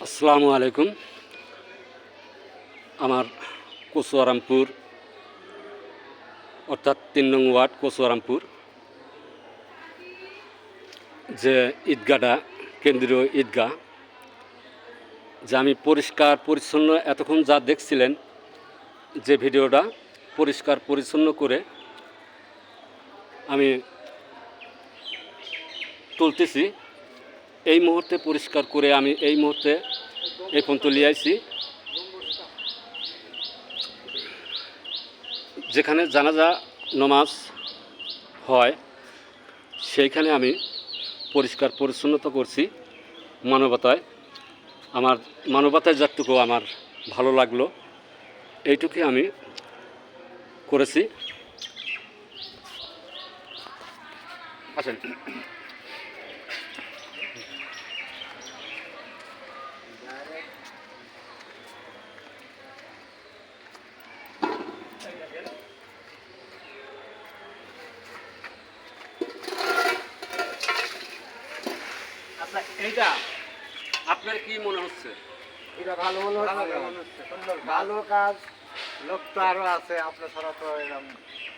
আসসালামু আলাইকুম। আমার কোচুয়ারামপুর অর্থাৎ ৩ নং ওয়ার্ড কোচুয়ারামপুর যে ঈদগাহটা কেন্দ্রীয় ঈদগাহ, যে আমি পরিষ্কার পরিচ্ছন্ন এতক্ষণ যা দেখছিলেন, যে ভিডিওটা পরিষ্কার পরিচ্ছন্ন করে আমি তুলতেছি, এই মুহূর্তে পরিষ্কার করে আমি এই মুহূর্তে এই পর্যন্ত নিয়ে আসছি। যেখানে জানাজা নামাজ হয় সেইখানে আমি পরিষ্কার পরিচ্ছন্নতা করছি। মানবতায় যতটুকু আমার ভালো লাগলো এইটুকুই আমি করেছি। আসেন। আচ্ছা, এইটা আপনার কি মনে হচ্ছে? এটা ভালো মনে হচ্ছে। ভালো কাজ। লোক তো আরো আছে, আপনার ছাড়া তো এরকম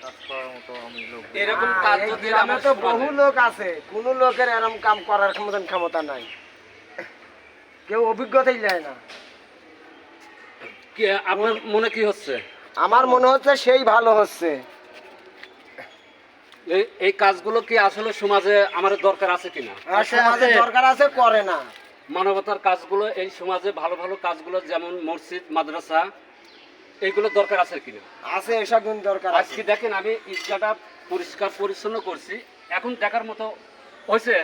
কাজ করার মতো আমি লোক এরকম কাজ এই যদি গ্রামে আমার তো সমাজে- বহু লোক আছে, কোন লোকের এরকম কাম করার ক্ষমতা নাই, কেউ অভিজ্ঞতাই যায় না। কি আপনার মনে কি হচ্ছে? আমার মনে হচ্ছে সেই ভালো হচ্ছে। এই কাজগুলো কি আসলে সমাজে আমাদের দরকার আছে কিনা? আর সমাজে দরকার আছে, করে না। মানবতার কাজগুলো এই সমাজে ভালো ভালো কাজগুলো যেমন মসজিদ মাদ্রাসা এইগুলো দরকার আছে কিনা? আছে, এসব দিন দরকার আছে। আজকে দেখেন আমি ঈদগাহটা পরিষ্কার পরিচ্ছন্ন করছি, এখন দেখার মতো হয়েছে।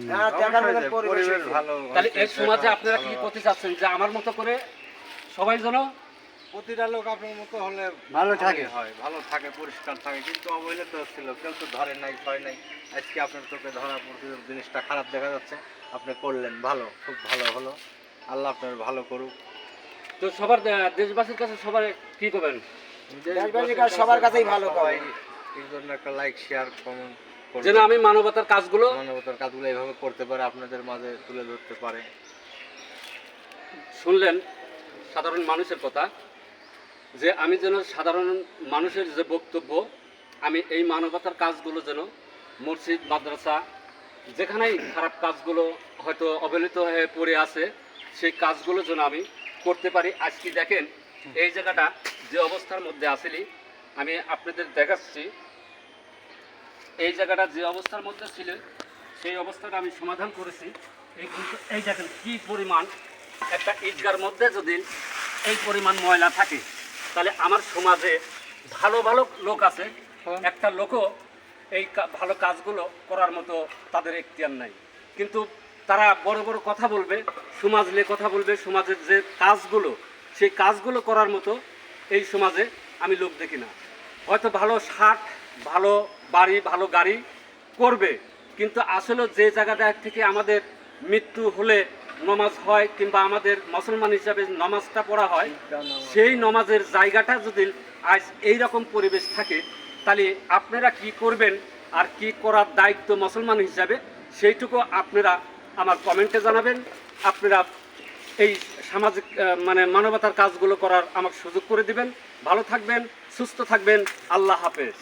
হ্যাঁ, দেখার মতন পরিবেশ পরিবেশ হয়েছে। ভালো। তাহলে এই সমাজে আপনারা কি করতে চাচ্ছেন যে আমার মতো করে সবাই যেন প্রতিটা লোক আপনার মতো হলে ভালো থাকে। হয়, ভালো থাকে, পরিষ্কার থাকে। কিন্তু অবহেলিত ছিল, কেউ তো ধরে নাই, ছয় নাই। আজকে আপনার চোখে ধরা পড়ছে, জিনিসটা খারাপ দেখা যাচ্ছে, আপনি করলেন, ভালো, খুব ভালো হলো। আল্লাহ আপনার ভালো করুক। তো সবার দেশবাসীর কাছে সবার কি করবেন? দেশবাসীর কাছে সবার কাছেই ভালো করে। সবাই এর জন্য একটা লাইক, শেয়ার, কমেন্ট যেন আমি মানবতার কাজগুলো মানবতার কাজগুলো এইভাবে করতে পারে, আপনাদের মাঝে তুলে ধরতে পারে। শুনলেন সাধারণ মানুষের কথা, যে আমি যেন সাধারণ মানুষের যে বক্তব্য, আমি এই মানবতার কাজগুলো যেন মসজিদ মাদ্রাসা যেখানেই খারাপ কাজগুলো হয়তো অবহেলিত হয়ে পড়ে আছে সেই কাজগুলো যেন আমি করতে পারি। আজকে দেখেন এই জায়গাটা যে অবস্থার মধ্যে আসিলি, আমি আপনাদের দেখাচ্ছি। এই জায়গাটা যে অবস্থার মধ্যে ছিল সেই অবস্থাটা আমি সমাধান করেছি। এই দেখেন কি পরিমাণ, একটা ঈদগার মধ্যে যদি এই পরিমাণ ময়লা থাকে তাহলে আমার সমাজে ভালো ভালো লোক আছে, একটা লোকও এই ভালো কাজগুলো করার মতো তাদের এখতিয়ার নাই। কিন্তু তারা বড় বড় কথা বলবে, সমাজ নিয়ে কথা বলবে, সমাজের যে কাজগুলো সেই কাজগুলো করার মতো এই সমাজে আমি লোক দেখি না। হয়তো ভালো শার্ট, ভালো বাড়ি, ভালো গাড়ি করবে, কিন্তু আসলে যে জায়গাটা থেকে আমাদের মৃত্যু হলে নমাজ হয় কিংবা আমাদের মুসলমান হিসাবে নমাজটা পড়া হয়, সেই নমাজের জায়গাটা যদি আজ এই রকম পরিবেশ থাকে তাহলে আপনারা কি করবেন আর কি করার দায়িত্ব মুসলমান হিসাবে সেইটুকু আপনারা আমার কমেন্টে জানাবেন। আপনারা এই সামাজিক মানবতার কাজগুলো করার আমাকে সুযোগ করে দিবেন। ভালো থাকবেন, সুস্থ থাকবেন। আল্লাহ হাফেজ।